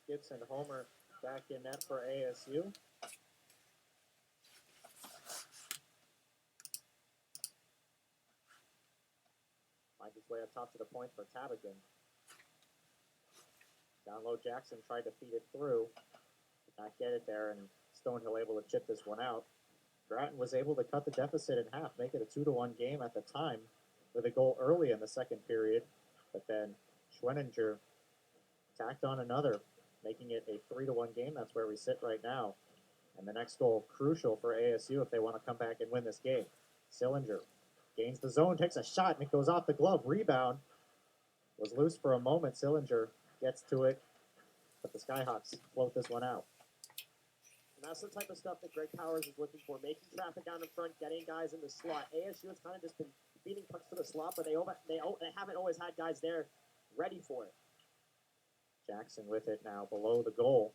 Gibson homer back in net for ASU. Finds his way up top to the point for Tabakin. Down low, Jackson tried to feed it through. Did not get it there, and Stonehill able to chip this one out. Grattan was able to cut the deficit in half, make it a 2-1 game at the time with a goal early in the second period. But then Schweninger tacked on another, making it a 3-1 game. That's where we sit right now. And the next goal, crucial for ASU if they want to come back and win this game. Sillinger gains the zone, takes a shot, and it goes off the glove. Rebound was loose for a moment. Sillinger gets to it, but the Skyhawks float this one out. And that's the type of stuff that Greg Powers is looking for, making traffic down in front, getting guys in the slot. ASU has kind of just been beating pucks to the slot, but they haven't always had guys there ready for it. Jackson with it now below the goal.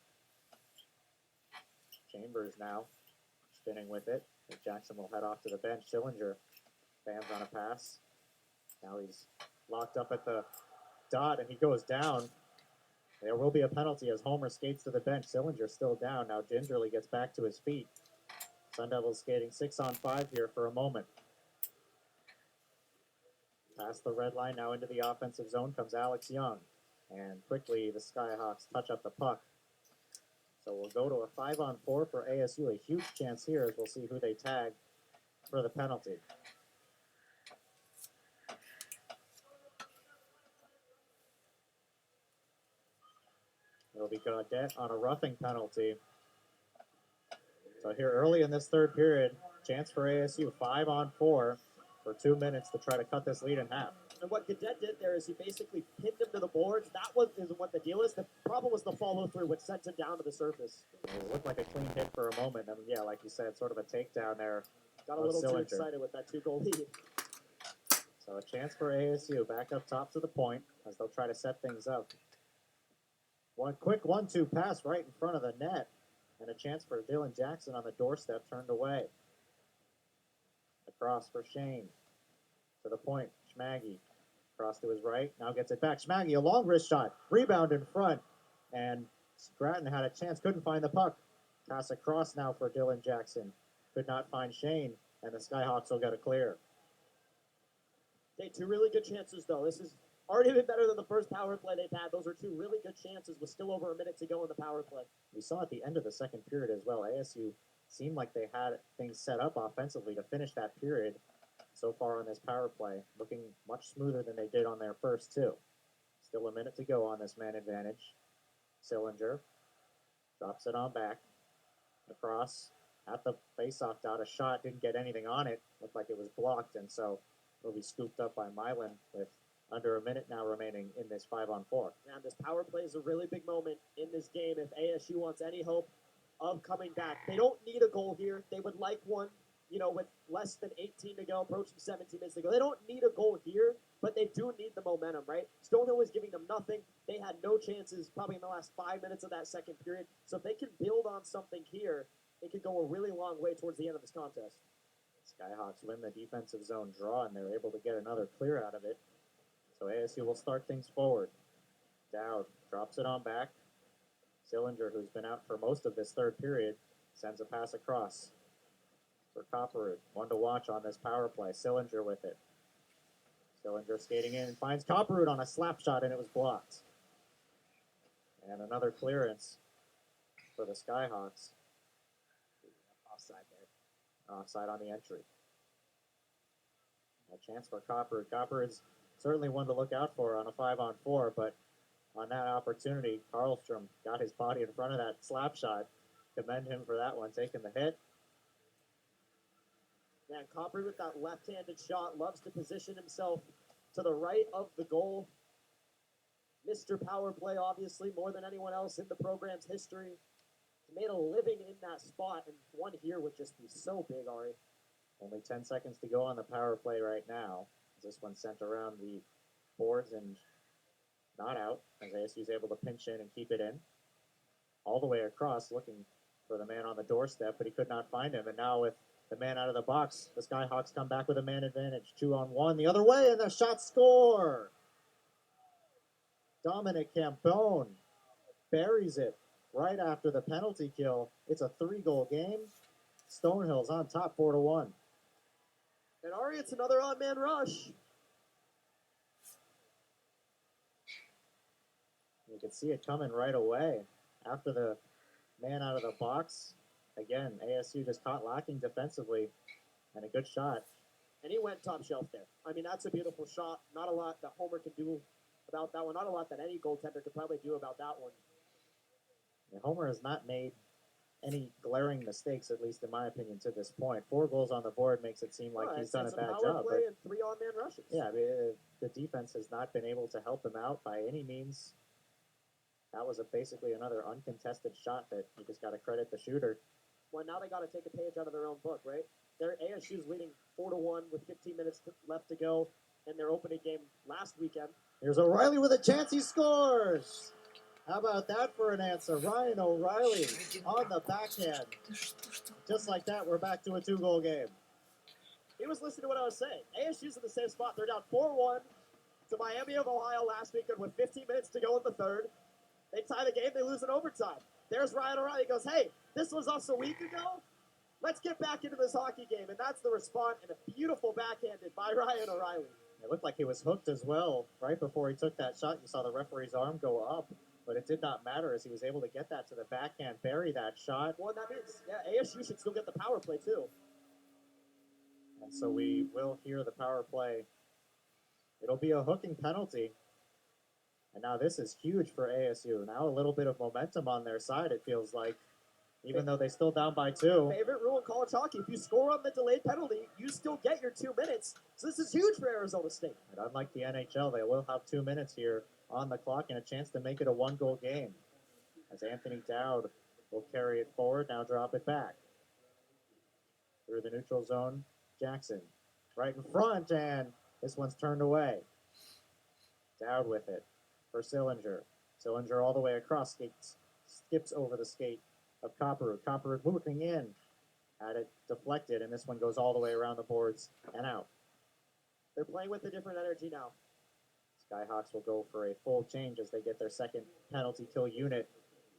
Chambers now spinning with it. Jackson will head off to the bench. Sillinger bams on a pass. Now he's locked up at the dot, and he goes down. There will be a penalty as Homer skates to the bench. Sillinger still down. Now gingerly gets back to his feet. Sun Devils skating 6-on-5 here for a moment. Past the red line, now into the offensive zone comes Alex Young. And quickly the Skyhawks touch up the puck. So we'll go to a 5-on-4 for ASU. A huge chance here as we'll see who they tag for the penalty. It'll be Gaudette on a roughing penalty. So here early in this third period, chance for ASU, 5-on-4 for 2 minutes to try to cut this lead in half. And what Gaudette did there is he basically pinned him to the boards. That is what the deal is. The problem was the follow-through, which sent him down to the surface. It looked like a clean hit for a moment. And yeah, like you said, sort of a takedown there. Got a little too excited with that 2-goal lead. So a chance for ASU back up top to the point as they'll try to set things up. One quick 1-2 pass right in front of the net. And a chance for Dylan Jackson on the doorstep, turned away. Across for Shane. To the point, Schmaggy. Cross to his right, now gets it back. Schmaggy, a long wrist shot. Rebound in front. And Grattan had a chance, couldn't find the puck. Pass across now for Dylan Jackson. Could not find Shane, and the Skyhawks will get a clear. Okay, 2 really good chances, though. This is already been better than the first power play they've had. Those are 2 really good chances with still over a minute to go in the power play. We saw at the end of the second period as well, ASU seemed like they had things set up offensively to finish that period. So far on this power play, looking much smoother than they did on their first 2. Still a minute to go on this man advantage. Sillinger drops it on back. Across at the faceoff dot, a shot, didn't get anything on it. Looked like it was blocked, and so it'll be scooped up by Milan with under a minute now remaining in this 5-on-4. And this power play is a really big moment in this game if ASU wants any hope of coming back. They don't need a goal here. They would like one. With less than 18 to go, approaching 17 minutes to go. They don't need a goal here, but they do need the momentum, right? Stonehill was giving them nothing. They had no chances probably in the last 5 minutes of that second period. So if they can build on something here, it could go a really long way towards the end of this contest. Skyhawks win the defensive zone draw, and they're able to get another clear out of it. So ASU will start things forward. Dowd drops it on back. Sillinger, who's been out for most of this third period, sends a pass across for Copperwood. One to watch on this power play. Sillinger with it. Sillinger skating in and finds Copperwood on a slap shot, and it was blocked. And another clearance for the Skyhawks. Offside there. Offside on the entry. A chance for Copperwood. Copperwood's certainly one to look out for on a 5-on-4, but on that opportunity, Karlstrom got his body in front of that slap shot. Commend him for that one, taking the hit. Man, Coppery with that left-handed shot loves to position himself to the right of the goal. Mr. Power Play, obviously, more than anyone else in the program's history. He made a living in that spot, and one here would just be so big, Ari. Only 10 seconds to go on the power play right now. This one sent around the boards and not out, as ASU's able to pinch in and keep it in. All the way across, looking for the man on the doorstep, but he could not find him, and now with the man out of the box, the Skyhawks come back with a man advantage. 2-on-1 the other way, and the shot score! Dominic Campone buries it right after the penalty kill. It's a 3-goal game. Stonehill's on top 4-1. And Ari, it's another odd man rush. You can see it coming right away after the man out of the box. Again, ASU just caught lacking defensively, and a good shot. And he went top shelf there. I mean, that's a beautiful shot. Not a lot that Homer can do about that one. Not a lot that any goaltender could probably do about that one. And Homer has not made any glaring mistakes, at least in my opinion, to this point. 4 goals on the board makes it seem like he's done a bad job. Play and 3 on-man rushes. Yeah, I mean, the defense has not been able to help him out by any means. That was basically another uncontested shot that you just got to credit the shooter. Well, now they got to take a page out of their own book, right? Their ASU's leading 4-1 with 15 minutes left to go in their opening game last weekend. Here's O'Reilly with a chance. He scores. How about that for an answer? Ryan O'Reilly on the backhand. Just like that, we're back to a 2-goal game. He was listening to what I was saying. ASU's in the same spot. They're down 4-1 to Miami of Ohio last weekend with 15 minutes to go in the third. They tie the game. They lose in overtime. There's Ryan O'Reilly. He goes, hey, this was us a week ago. Let's get back into this hockey game. And that's the response, and a beautiful backhanded by Ryan O'Reilly. It looked like he was hooked as well. Right before he took that shot, you saw the referee's arm go up. But it did not matter as he was able to get that to the backhand, bury that shot. Well, that means, ASU should still get the power play, too. And so we will hear the power play. It'll be a hooking penalty. And now this is huge for ASU. Now a little bit of momentum on their side, it feels like. Even though they're still down by 2. Favorite rule in college hockey. If you score on the delayed penalty, you still get your 2 minutes. So this is huge for Arizona State. And unlike the NHL, they will have 2 minutes here on the clock and a chance to make it a 1-goal game. As Anthony Dowd will carry it forward, now drop it back. Through the neutral zone, Jackson right in front, and this one's turned away. Dowd with it for Sillinger. Sillinger all the way across, skips over the skate of Copperwood. Copperwood moving in, had it deflected, and this one goes all the way around the boards and out. They're playing with a different energy now. Skyhawks will go for a full change as they get their second penalty kill unit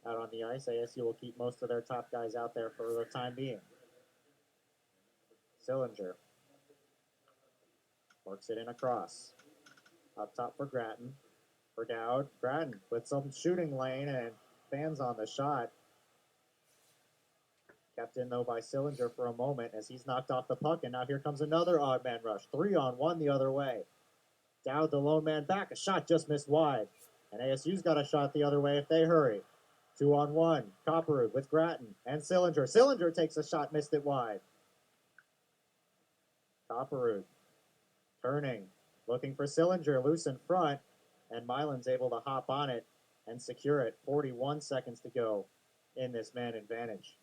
out on the ice. ASU will keep most of their top guys out there for the time being. Sillinger works it in across. Up top for Grattan. For Dowd. Grattan with some shooting lane and fans on the shot. Kept in, though, by Sillinger for a moment as he's knocked off the puck, and now here comes another odd man rush. 3-on-1 the other way. Dowd, the lone man back. A shot just missed wide. And ASU's got a shot the other way if they hurry. 2-on-1. Copperwood with Grattan and Sillinger. Sillinger takes a shot, missed it wide. Copperwood turning, looking for Sillinger, loose in front, and Milan's able to hop on it and secure it. 41 seconds to go in this man advantage.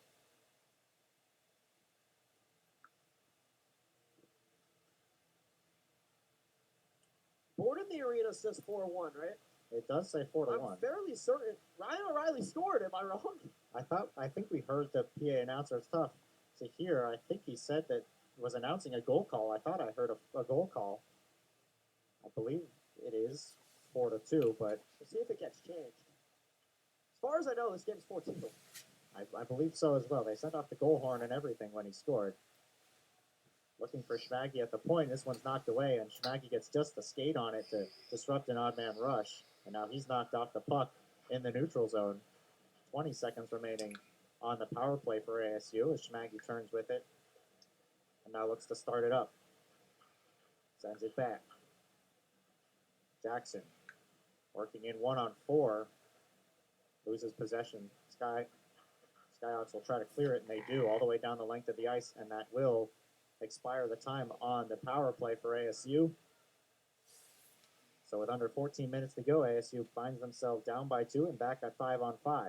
Board in the arena says 4-1, right? It does say 4-1. I'm fairly certain Ryan O'Reilly scored. Am I wrong? I think we heard the PA announcer. It's tough to hear. I think he said that he was announcing a goal call. I thought I heard a goal call. I believe it is 4-2, but we'll see if it gets changed. As far as I know, this game's 4-2. I believe so as well. They sent off the goal horn and everything when he scored. Looking for Schmaggy at the point. This one's knocked away, and Schmaggy gets just the skate on it to disrupt an odd man rush. And now he's knocked off the puck in the neutral zone. 20 seconds remaining on the power play for ASU as Schmaggy turns with it. And now looks to start it up. Sends it back. Jackson working in 1-on-4. Loses possession. Skyhawks will try to clear it, and they do all the way down the length of the ice, and that will expire the time on the power play for ASU. So with under 14 minutes to go, ASU finds themselves down by 2 and back at 5-on-5.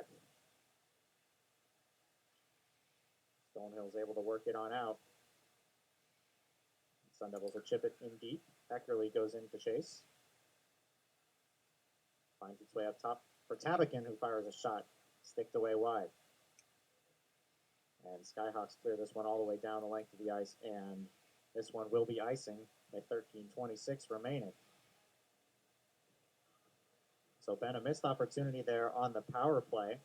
Stonehill's able to work it on out. Sun Devils will chip it in deep. Eckerly goes in to chase. Finds its way up top for Tabakin, who fires a shot, sticked away wide. And Skyhawks clear this one all the way down the length of the ice, and this one will be icing at 13:26 remaining. So Ben, a missed opportunity there on the power play.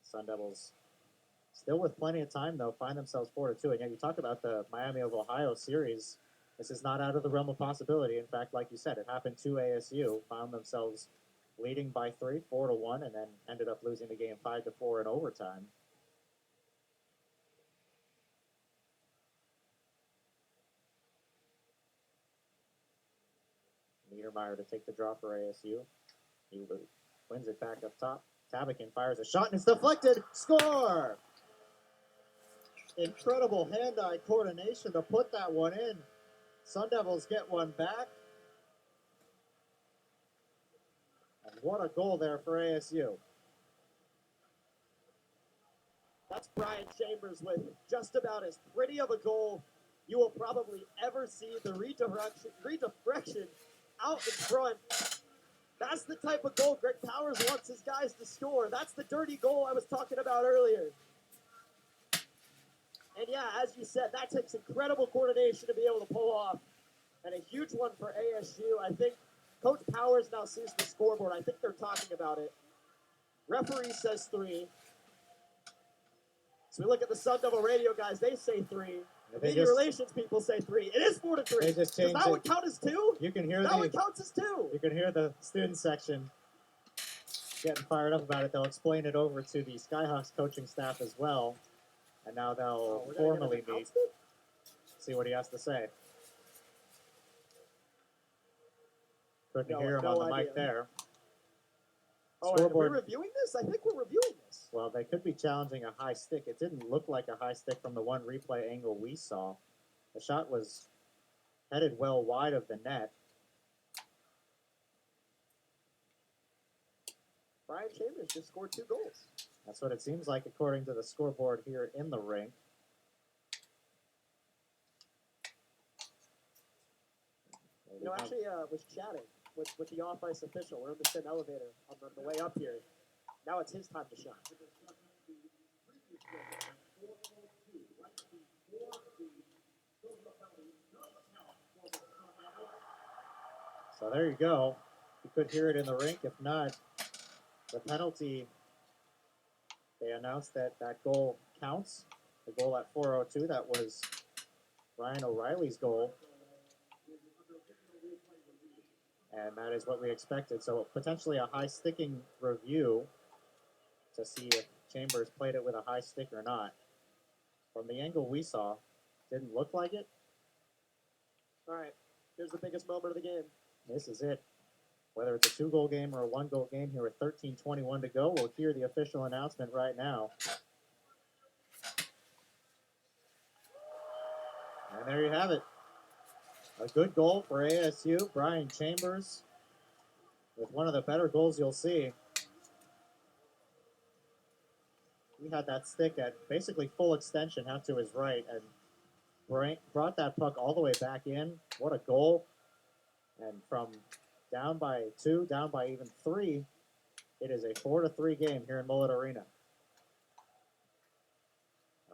Sun Devils still with plenty of time, though, find themselves 4-2. And yet you talk about the Miami of Ohio series. This is not out of the realm of possibility. In fact, like you said, it happened to ASU, found themselves leading by 3, 4-1, and then ended up losing the game 5-4 in overtime. Niedermeyer to take the draw for ASU. He wins it back up top. Tabakin fires a shot and it's deflected. Score! Incredible hand-eye coordination to put that one in. Sun Devils get one back. And what a goal there for ASU. That's Brian Chambers with just about as pretty of a goal you will probably ever see. The redirection out in front. That's the type of goal Greg Powers wants his guys to score. That's the dirty goal I was talking about earlier. And yeah, as you said, that takes incredible coordination to be able to pull off. And a huge one for ASU. I think Coach Powers now sees the scoreboard. I think they're talking about it. Referee says 3. So we look at the Sun Devil radio guys. They say 3. The media relations people say 3. It is 4-3. They just changed Does that one count as 2? You can hear that one counts as 2. You can hear the student section getting fired up about it. They'll explain it over to the Skyhawks coaching staff as well. And now they'll formally meet, see what he has to say. Couldn't hear him on the mic there. Oh, are we reviewing this? I think we're reviewing this. Well, they could be challenging a high stick. It didn't look like a high stick from the one replay angle we saw. The shot was headed well wide of the net. Brian Chambers just scored 2 goals. That's what it seems like according to the scoreboard here in the rink. You know, actually, was chatting with the off-ice official. We're in the same elevator on the way up here. Now it's his time to shine. So there you go. You could hear it in the rink. If not, the penalty, they announced that goal counts. The goal at 4:02, that was Ryan O'Reilly's goal. And that is what we expected. So potentially a high sticking review to see if Chambers played it with a high stick or not. From the angle we saw, didn't look like it. All right, here's the biggest moment of the game. This is it. Whether it's a 2-goal game or a 1-goal game here with 13:21 to go, we'll hear the official announcement right now. And there you have it. A good goal for ASU. Brian Chambers with one of the better goals you'll see. He had that stick at basically full extension out to his right and brought that puck all the way back in. What a goal. And from down by 2, down by even 3, it is a 4-3 game here in Mallett Arena.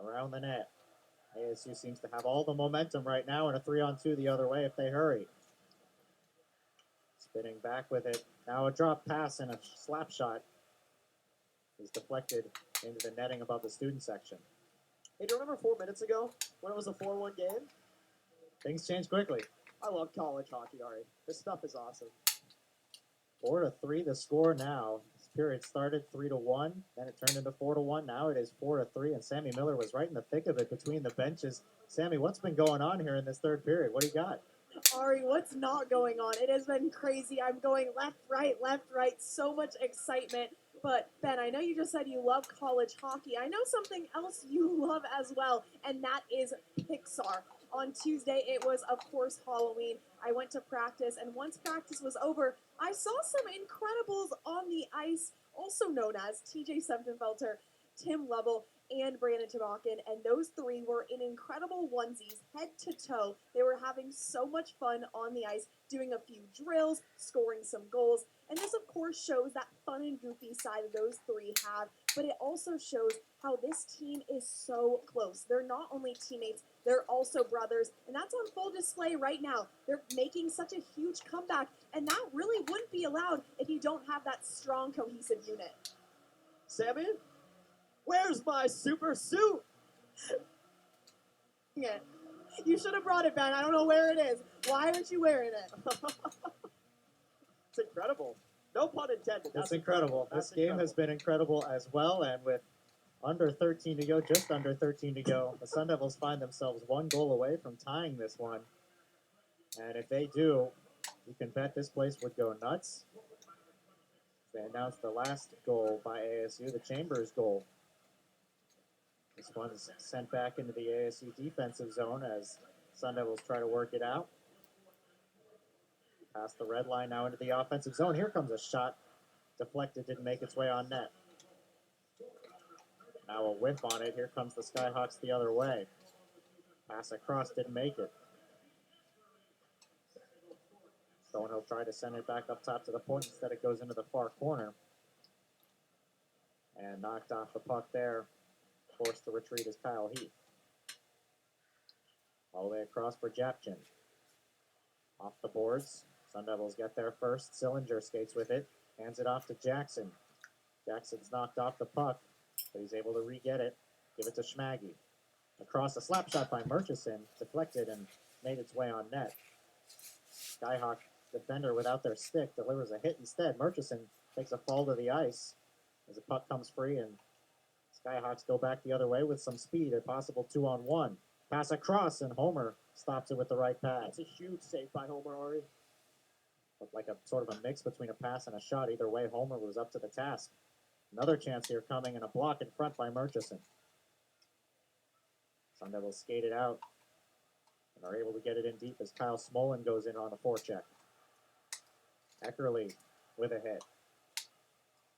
Around the net. ASU seems to have all the momentum right now in a 3-on-2 the other way if they hurry. Spinning back with it. Now a drop pass and a slap shot is deflected into the netting above the student section. Hey, do you remember 4 minutes ago when it was a 4-1 game? Things change quickly. I love college hockey, Ari. This stuff is awesome. 4-3 the score now. This period started 3-1, then it turned into 4-1. Now it is 4-3, and Sammy Miller was right in the thick of it between the benches. Sammy, what's been going on here in this third period? What do you got? Ari, what's not going on? It has been crazy. I'm going left, right, so much excitement. But, Ben, I know you just said you love college hockey. I know something else you love as well, and that is Pixar. On Tuesday, it was, of course, Halloween. I went to practice, and once practice was over, I saw some Incredibles on the ice, also known as TJ Seftenfelter. Tim Lovell, and Brandon Tabakin, and those three were in incredible onesies, head to toe. They were having so much fun on the ice, doing a few drills, scoring some goals, and this, of course, shows that fun and goofy side that those three have, but it also shows how this team is so close. They're not only teammates, they're also brothers, and that's on full display right now. They're making such a huge comeback, and that really wouldn't be allowed if you don't have that strong, cohesive unit. Sammy, where's my super suit? Yeah. You should have brought it, Ben. I don't know where it is. Why aren't you wearing it? It's incredible. No pun intended. It's incredible. That's This game has been incredible as well, and with under 13 to go, just under 13 to go, the Sun Devils find themselves one goal away from tying this one. And if they do, you can bet this place would go nuts. They announced the last goal by ASU, the Chambers goal. This one's sent back into the ASU defensive zone as Sun Devils try to work it out. Past the red line now into the offensive zone. Here comes a shot. Deflected, didn't make its way on net. Now a whiff on it. Here comes the Skyhawks the other way. Pass across, didn't make it. Stonehill tried to send it back up top to the point. Instead, it goes into the far corner. And knocked off the puck there. Forced to retreat is Kyle Heath. All the way across for Japchin. Off the boards. Sun Devils get there first. Sillinger skates with it. Hands it off to Jackson. Jackson's knocked off the puck, but he's able to re-get it. Give it to Schmaggy. Across a slap shot by Murchison. Deflected and made its way on net. Skyhawk defender without their stick delivers a hit instead. Murchison takes a fall to the ice as the puck comes free, and Skyhawks go back the other way with some speed. A possible 2-on-1. Pass across, and Homer stops it with the right pass. That's a huge save by Homer, Ari. Looked like a sort of a mix between a pass and a shot. Either way, Homer was up to the task. Another chance here coming, and a block in front by Murchison. Sun Devils skated out and are able to get it in deep as Kyle Smolin goes in on the forecheck. Eckerly with a hit.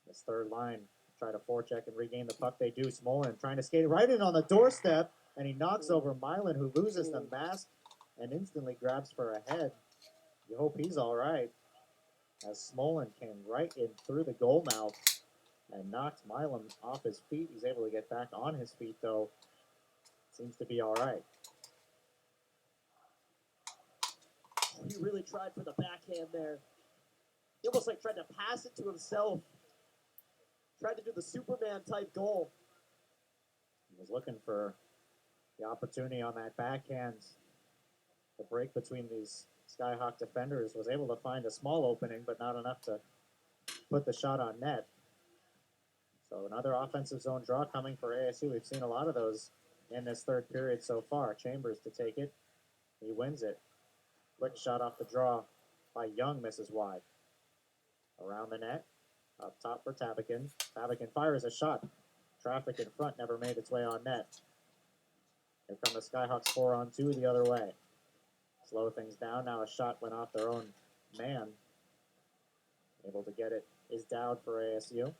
This third line try to forecheck and regain the puck. They do. Smolin trying to skate it right in on the doorstep, and he knocks over Milan, who loses the mask and instantly grabs for a head. You hope he's all right, as Smolin came right in through the goal mouth and knocked Milan off his feet. He's able to get back on his feet, though. Seems to be all right. He really tried for the backhand there. He almost like tried to pass it to himself. Tried to do the Superman type goal. He was looking for the opportunity on that backhand. The break between these Skyhawk defenders was able to find a small opening, but not enough to put the shot on net. So another offensive zone draw coming for ASU. We've seen a lot of those in this third period so far. Chambers to take it. He wins it. Quick shot off the draw by Young, misses wide. Around the net. Up top for Tabakin. Tabakin fires a shot. Traffic in front never made its way on net. Here come the Skyhawks 4-on-2 the other way. Slow things down. Now a shot went off their own man. Able to get it is Dowd for ASU.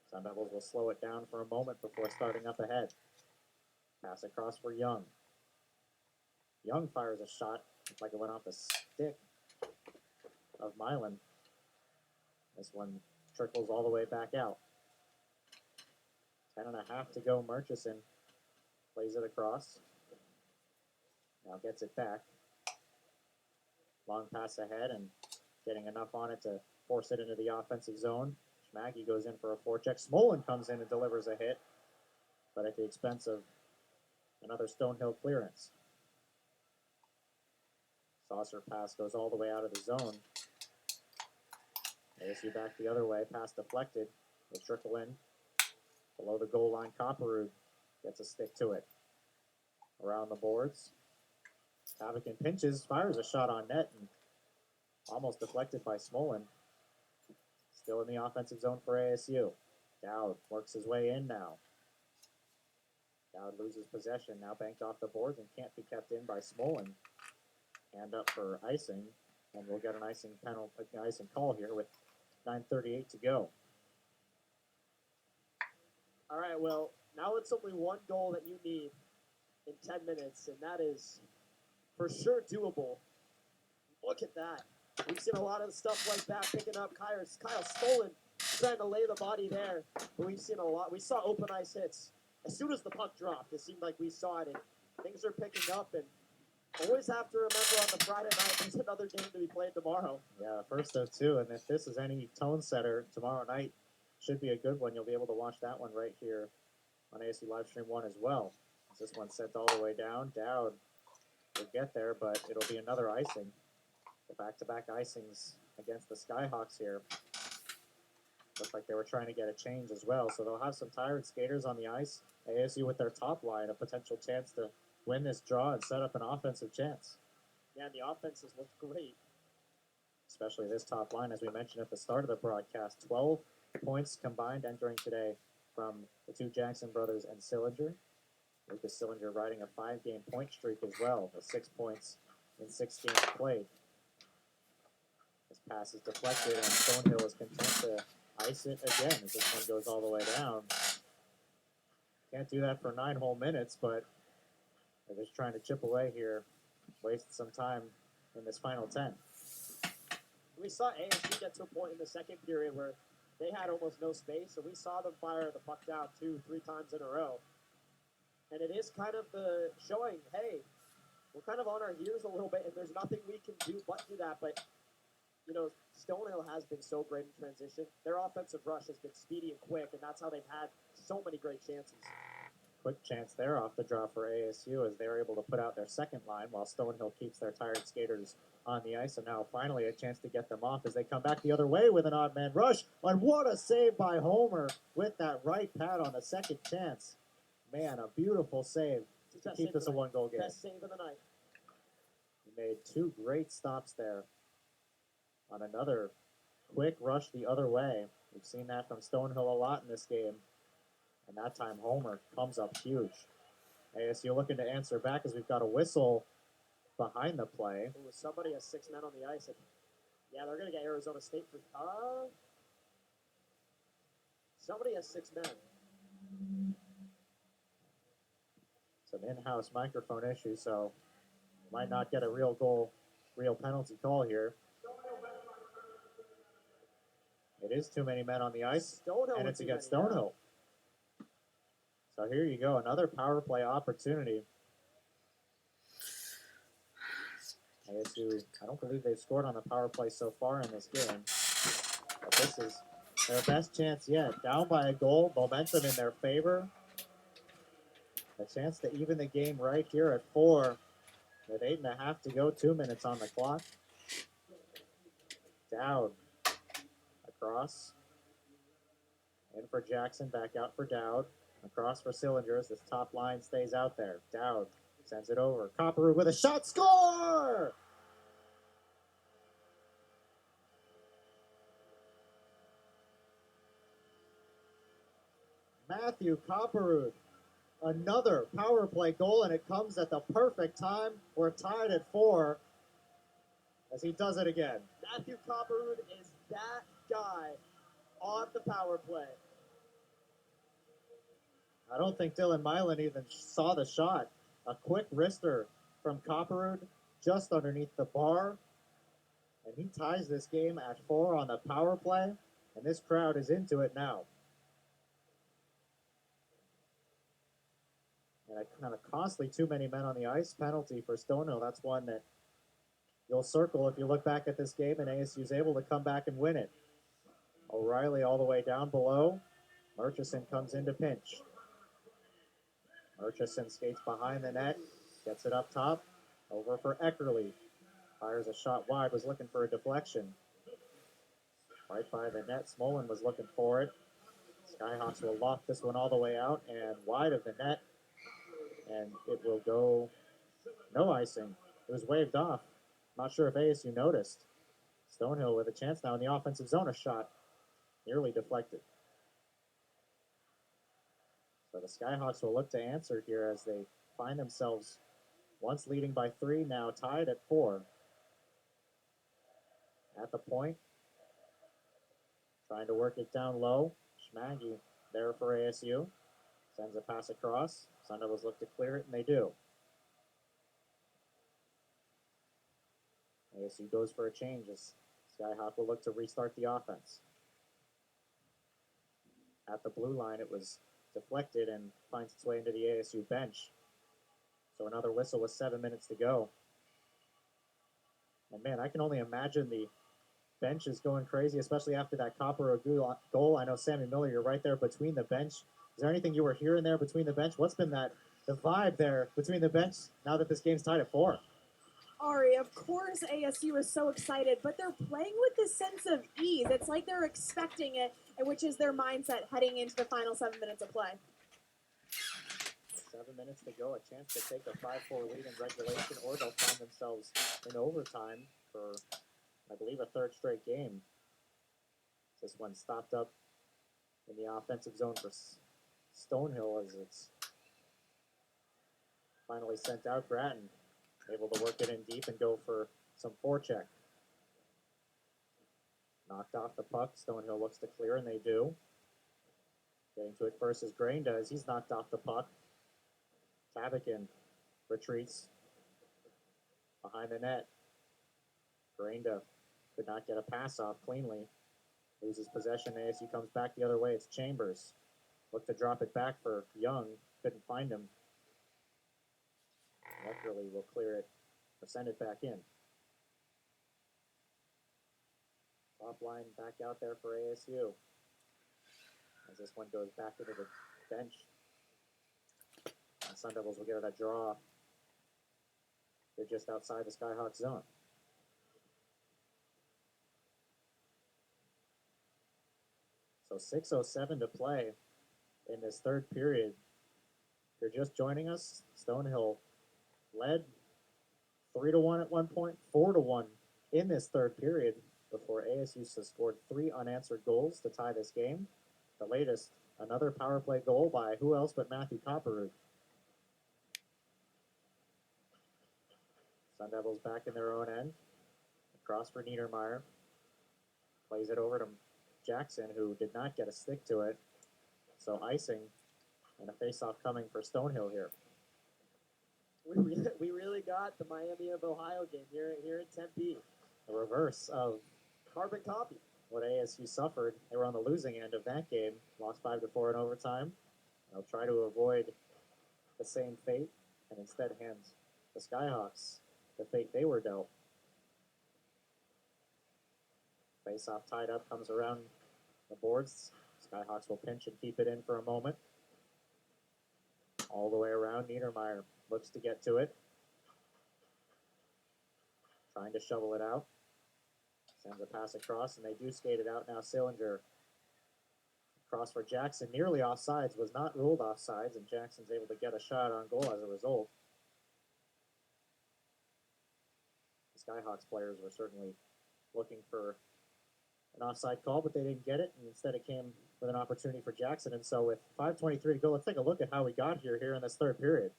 Sun Devils will slow it down for a moment before starting up ahead. Pass across for Young. Young fires a shot. Looks like it went off the stick of Milan. This one trickles all the way back out. 10.5 to go. Murchison plays it across. Now gets it back. Long pass ahead and getting enough on it to force it into the offensive zone. Schmaggy goes in for a forecheck. Smolin comes in and delivers a hit, but at the expense of another Stonehill clearance. Saucer pass goes all the way out of the zone. ASU back the other way. Pass deflected. They trickle in. Below the goal line, Copperwood gets a stick to it. Around the boards. Tabakin pinches, fires a shot on net, and almost deflected by Smolin. Still in the offensive zone for ASU. Dowd works his way in now. Dowd loses possession, now banked off the boards and can't be kept in by Smolin. Hand up for icing, and we'll get an icing call here with 9:38 to go. All right, well, now it's only one goal that you need in 10 minutes, and that is for sure doable. Look at that. We've seen a lot of stuff like that picking up. Kyle Stolen trying to lay the body there, but we've seen a lot. We saw open ice hits. As soon as the puck dropped, it seemed like we saw it, and things are picking up, and always have to remember on the Friday night, there's another game to be played tomorrow. Yeah, first of two, and if this is any tone setter, tomorrow night should be a good one. You'll be able to watch that one right here on ASU Livestream 1 as well. This one's sent all the way down. Dowd will get there, but it'll be another icing. The back-to-back icings against the Skyhawks here. Looked like they were trying to get a change as well, so they'll have some tired skaters on the ice. ASU with their top line, a potential chance to win this draw and set up an offensive chance. Yeah, the offenses looked great. Especially this top line, as we mentioned at the start of the broadcast. 12 points combined entering today from the two Jackson brothers and Sillinger. Lucas Sillinger riding a 5-game point streak as well, with 6 points in 6 games played. This pass is deflected, and Stonehill is content to ice it again as this one goes all the way down. Can't do that for 9 whole minutes, but they're just trying to chip away here, waste some time in this final 10. We saw ASU get to a point in the second period where they had almost no space, and we saw them fire the puck down 2-3 times in a row. And it is kind of the showing, hey, we're kind of on our heels a little bit, and there's nothing we can do but do that. But, you know, Stonehill has been so great in transition. Their offensive rush has been speedy and quick, and that's how they've had so many great chances. Quick chance there off the draw for ASU as they're able to put out their second line while Stonehill keeps their tired skaters on the ice. And now finally a chance to get them off as they come back the other way with an odd man rush. And what a save by Homer with that right pad on the second chance. Man, a beautiful save to keep this a 1-goal game. Best save of the night. He made 2 great stops there on another quick rush the other way. We've seen that from Stonehill a lot in this game. And that time Homer comes up huge. ASU looking to answer back as we've got a whistle behind the play. Ooh, somebody has 6 men on the ice. And yeah, they're going to get Arizona State for... somebody has 6 men. Some in-house microphone issues, so might not get a real penalty call here. It is too many men on the ice, Stonehill and it's against Stonehill. So here you go, another power play opportunity. ASU, I don't believe they've scored on the power play so far in this game. But this is their best chance yet. Down by a goal, momentum in their favor. A chance to even the game right here at 4. With 8.5 to go, 2 minutes on the clock. Dowd across. In for Jackson, back out for Dowd. Across for Cylinders. This top line stays out there. Dowd sends it over. Copperwood with a shot. Score! Matthew Copperwood. Another power play goal, and it comes at the perfect time. We're tied at 4 as he does it again. Matthew Copperwood is that guy on the power play. I don't think Dylan Milan even saw the shot. A quick wrister from Copperwood just underneath the bar. And he ties this game at 4 on the power play. And this crowd is into it now. And a kind of costly too many men on the ice penalty for Stonehill. That's one that you'll circle if you look back at this game, and ASU's able to come back and win it. O'Reilly all the way down below. Murchison comes in to pinch. Murchison skates behind the net, gets it up top, over for Eckerly. Fires a shot wide, was looking for a deflection. Right by the net, Smolin was looking for it. Skyhawks will loft this one all the way out and wide of the net. And it will go no icing. It was waved off. Not sure if ASU noticed. Stonehill with a chance now in the offensive zone. A shot nearly deflected. So the Skyhawks will look to answer here as they find themselves once leading by 3, now tied at 4. At the point. Trying to work it down low. Schmaggy there for ASU. Sends a pass across. Sun Devils look to clear it, and they do. ASU goes for a change as Skyhawk will look to restart the offense. At the blue line, it was deflected and finds its way into the ASU bench. So another whistle with 7 minutes to go. And man, I can only imagine the bench is going crazy, especially after that Copper goal. I know, Sammy Miller, you're right there between the bench. Is there anything you were hearing there between the bench? What's been the vibe there between the bench now that this game's tied at 4? Ari, of course ASU is so excited, but they're playing with this sense of ease. It's like they're expecting it, and which is their mindset heading into the final 7 minutes of play. 7 minutes to go, a chance to take a 5-4 lead in regulation, or they'll find themselves in overtime for, I believe, a third straight game. This one stopped up in the offensive zone for Stonehill as it's finally sent out. Grattan able to work it in deep and go for some forecheck. Knocked off the puck. Stonehill looks to clear, and they do. Getting to it first as Grain does. He's knocked off the puck. Tabakin retreats behind the net. Grainda could not get a pass off cleanly. Loses possession. ASU comes back the other way. It's Chambers. Looked to drop it back for Young. Couldn't find him. Eckerly will clear it or send it back in. Top line back out there for ASU. As this one goes back into the bench. And Sun Devils will get a draw. They're just outside the Skyhawk zone. So 6:07 to play in this third period. If you're just joining us, Stonehill led 3-1 at one point, 4-1 in this third period before ASU has scored 3 unanswered goals to tie this game. The latest, another power play goal by who else but Matthew Copperroot. Sun Devils back in their own end. Across for Niedermeyer. Plays it over to Jackson, who did not get a stick to it. So icing and a face-off coming for Stonehill here. We really got the Miami of Ohio game here in Tempe. The reverse of Carbon copy. what ASU suffered. They were on the losing end of that game. Lost 5-4 in overtime. They'll try to avoid the same fate and instead hand the Skyhawks the fate they were dealt. Face-off tied up, comes around the boards. Skyhawks will pinch and keep it in for a moment. All the way around, Niedermeyer looks to get to it. Trying to shovel it out. Sends a pass across, and they do skate it out now. Sillinger cross for Jackson, nearly offsides, was not ruled offsides, and Jackson's able to get a shot on goal as a result. The Skyhawks players were certainly looking for an offside call, but they didn't get it, and instead it came with an opportunity for Jackson. And so with 5:23 to go, let's take a look at how we got here in this third period.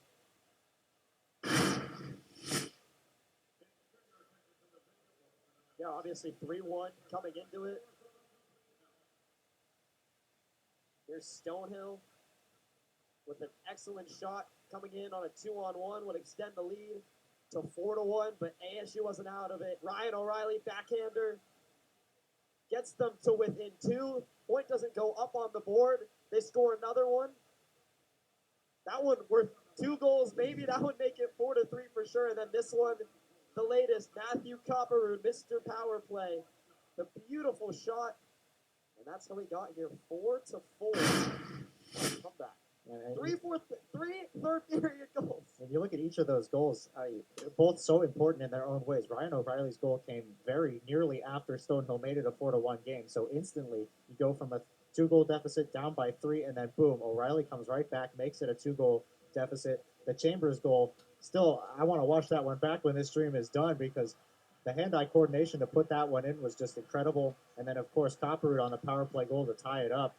Yeah, obviously 3-1 coming into it. Here's Stonehill with an excellent shot coming in on a 2-on-1, would extend the lead to 4-1, but ASU wasn't out of it. Ryan O'Reilly, backhander, gets them to within 2. Point doesn't go up on the board. They score another one. That one worth 2 goals, maybe that would make it 4-3 for sure. And then this one, the latest, Matthew Copperroot, Mr. Power Play. The beautiful shot. And that's how we got here, 4-4. Comeback. Three third period goals. If you look at each of those goals, they're both so important in their own ways. Ryan O'Reilly's goal came very nearly after Stonehill made it a 4-1 game. So instantly, you go from a 2-goal deficit down by 3, and then boom, O'Reilly comes right back, makes it a 2-goal deficit. The Chambers goal, still, I want to watch that one back when this stream is done because the hand-eye coordination to put that one in was just incredible. And then, of course, Copperroot on the power play goal to tie it up.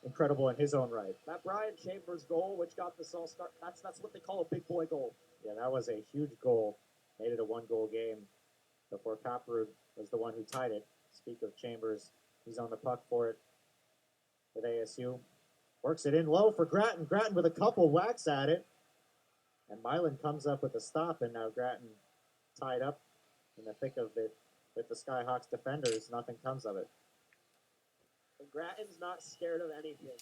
Incredible in his own right. That Brian Chambers goal, which got this all start, that's what they call a big boy goal. Yeah, that was a huge goal. Made it a 1-goal game before Copperroot was the one who tied it. Speak of Chambers, he's on the puck for it with ASU. Works it in low for Grattan. Grattan with a couple whacks at it. And Milan comes up with a stop, and now Grattan tied up in the thick of it with the Skyhawks defenders. Nothing comes of it. And Grattan's not scared of anything.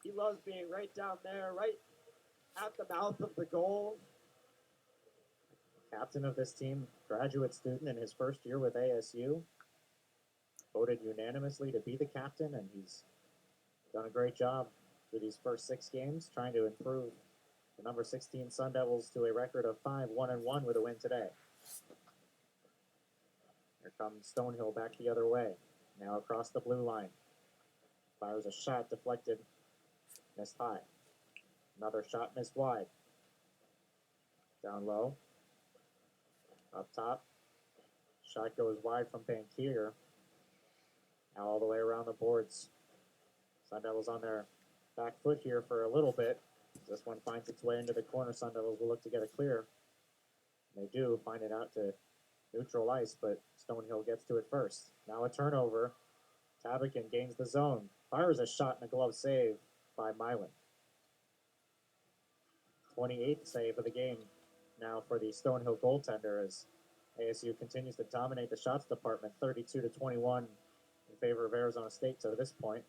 He loves being right down there, right at the mouth of the goal. Captain of this team, graduate student in his first year with ASU. Voted unanimously to be the captain, and he's done a great job through these first 6 games, trying to improve the number 16 Sun Devils to a record of 5-1-1 with a win today. Here comes Stonehill back the other way. Now across the blue line. Fires a shot deflected. Missed high. Another shot missed wide. Down low. Up top. Shot goes wide from Bankier. Now all the way around the boards. Sun Devils on their back foot here for a little bit. This one finds its way into the corner. Sun Devils will look to get it clear. They do find it out to neutral ice, but Stonehill gets to it first. Now a turnover. Tabakin gains the zone. Fires a shot and a glove save by Milan. 28th save of the game now for the Stonehill goaltender as ASU continues to dominate the shots department, 32-21 in favor of Arizona State to this point.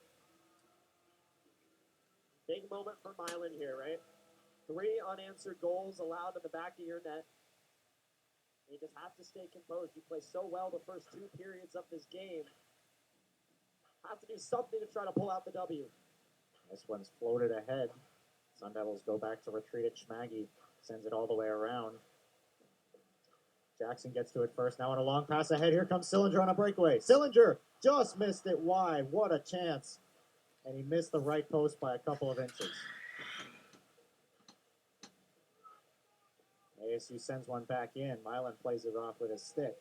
Big moment for Milan here, right? 3 unanswered goals allowed in the back of your net. You just have to stay composed. You play so well the first 2 periods of this game. Have to do something to try to pull out the W. This one's floated ahead. Sun Devils go back to retreat it. Schmaggy sends it all the way around. Jackson gets to it first. Now on a long pass ahead. Here comes Sillinger on a breakaway. Sillinger just missed it wide. What a chance. And he missed the right post by a couple of inches. ASU sends one back in. Milan plays it off with his stick.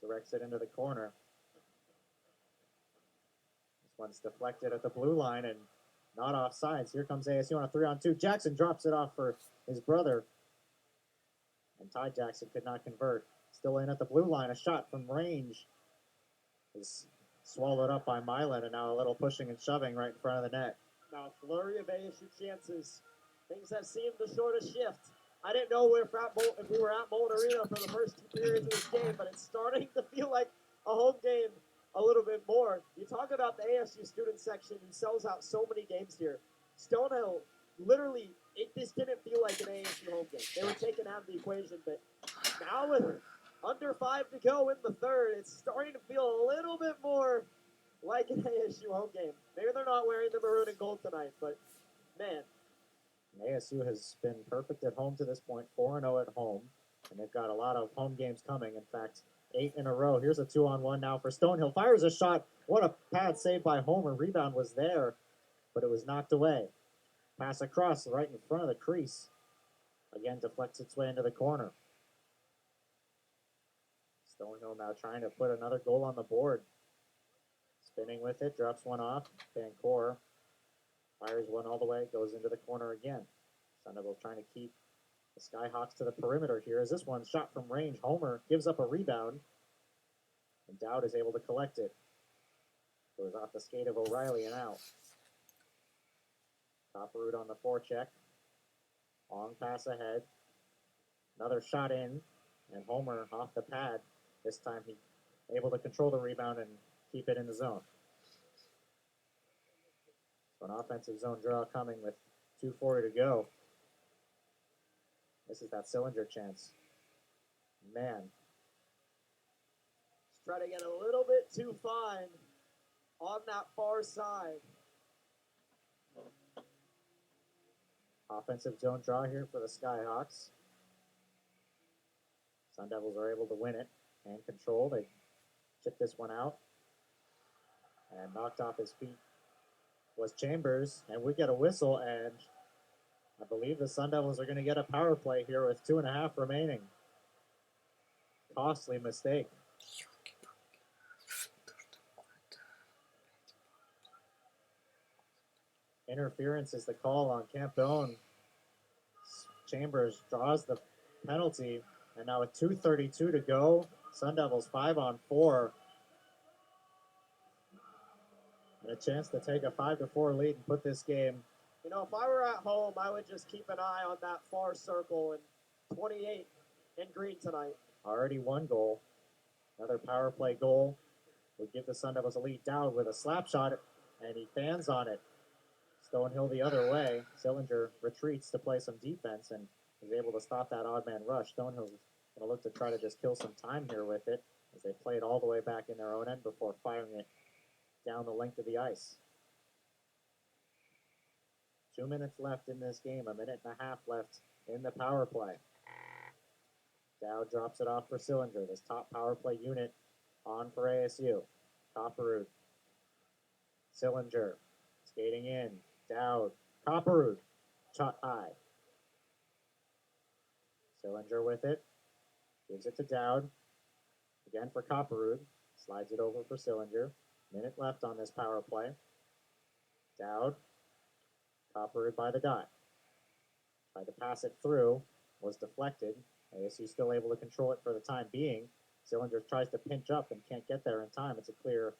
Directs it into the corner. This one's deflected at the blue line and not offsides. Here comes ASU on a 3-on-2. Jackson drops it off for his brother. And Ty Jackson could not convert. Still in at the blue line. A shot from range is swallowed up by Milan, and now a little pushing and shoving right in front of the net. Now a flurry of ASU chances. Things have seemed to sort of shift. I didn't know if we were at Mallett Arena for the first 2 periods of this game, but it's starting to feel like a home game a little bit more. You talk about the ASU student section who sells out so many games here. Stonehill, literally, this didn't feel like an ASU home game. They were taken out of the equation, but now with under 5 to go in the third, it's starting to feel a little bit more like an ASU home game. Maybe they're not wearing the maroon and gold tonight, but man. ASU has been perfect at home to this point, 4-0 at home, and they've got a lot of home games coming. In fact, 8 in a row. Here's a 2-on-1 now for Stonehill. Fires a shot. What a pad save by Homer. Rebound was there, but it was knocked away. Pass across right in front of the crease. Again, deflects its way into the corner. Stonehill now trying to put another goal on the board. Spinning with it, drops one off. Vancouver fires one all the way, goes into the corner again. Sun Devils trying to keep the Skyhawks to the perimeter here as this one shot from range. Homer gives up a rebound, and Dowd is able to collect it. Goes off the skate of O'Reilly and out. Top root on the forecheck. Long pass ahead. Another shot in, and Homer off the pad. This time he able to control the rebound and keep it in the zone. So an offensive zone draw coming with 2:40 to go. This is that Sillinger chance. Man. Just try to get a little bit too fine on that far side. Offensive zone draw here for the Skyhawks. Sun Devils are able to win it and control. They chip this one out. And knocked off his feet was Chambers. And we get a whistle, and I believe the Sun Devils are going to get a power play here with 2.5 remaining. Costly mistake. Interference is the call on Campone. Chambers draws the penalty, and now with 2:32 to go, Sun Devils 5-on-4. And a chance to take a 5-4 lead and put this game. You know, if I were at home, I would just keep an eye on that far circle and 28 in green tonight. Already one goal. Another power play goal would give the Sun Devils a lead. Dowd with a slap shot, and he fans on it. Stonehill the other way. Sillinger retreats to play some defense and is able to stop that odd man rush. Stonehill's going to look to try to just kill some time here with it as they play it all the way back in their own end before firing it down the length of the ice. 2 minutes left in this game, a minute and a half left in the power play. Dowd drops it off for Sillinger, this top power play unit on for ASU. Copperroot. Sillinger skating in. Dowd. Copperroot. Shot high. Sillinger with it. Gives it to Dowd. Again for Copperroot. Slides it over for Sillinger. Minute left on this power play. Dowd. Copperroot by the dot. Tried to pass it through. Was deflected. ASU still able to control it for the time being. Sillinger tries to pinch up and can't get there in time. It's a clear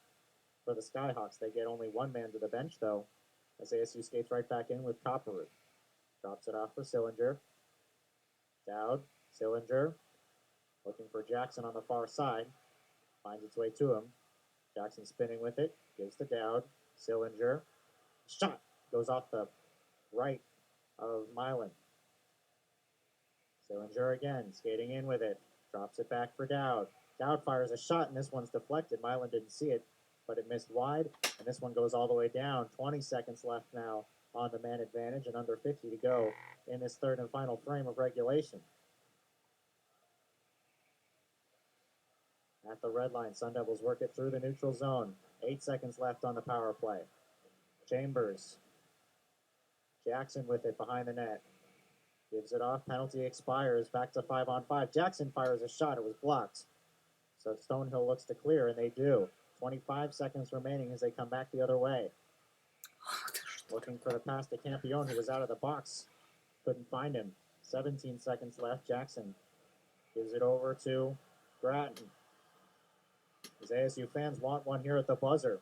for the Skyhawks. They get only one man to the bench, though, as ASU skates right back in with Copperroot. Drops it off for Sillinger. Dowd. Sillinger. Looking for Jackson on the far side. Finds its way to him. Jackson spinning with it. Gives to Dowd. Sillinger. Shot. Goes off the right of Mallett. Sillinger again, skating in with it. Drops it back for Dowd. Dowd fires a shot, and this one's deflected. Mallett didn't see it, but it missed wide, and this one goes all the way down. 20 seconds left now on the man advantage, and under 50 to go in this third and final frame of regulation. At the red line, Sun Devils work it through the neutral zone. 8 seconds left on the power play. Chambers. Jackson with it behind the net. Gives it off. Penalty expires. Back to 5-on-5. Jackson fires a shot. It was blocked. So Stonehill looks to clear, and they do. 25 seconds remaining as they come back the other way. Looking for the pass to Campione, who was out of the box. Couldn't find him. 17 seconds left. Jackson gives it over to Grattan. As ASU fans want one here at the buzzer.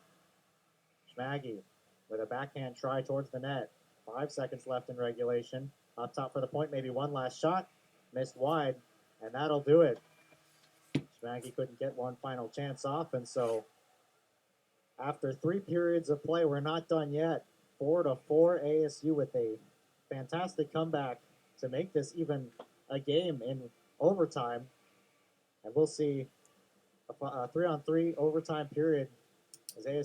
Schmaggy with a backhand try towards the net. 5 seconds left in regulation. Up top for the point, maybe one last shot. Missed wide, and that'll do it. Schmaggy couldn't get one final chance off, and so after 3 periods of play, we're not done yet. 4-4 ASU with a fantastic comeback to make this even a game in overtime. And we'll see a 3-on-3 overtime period as ASU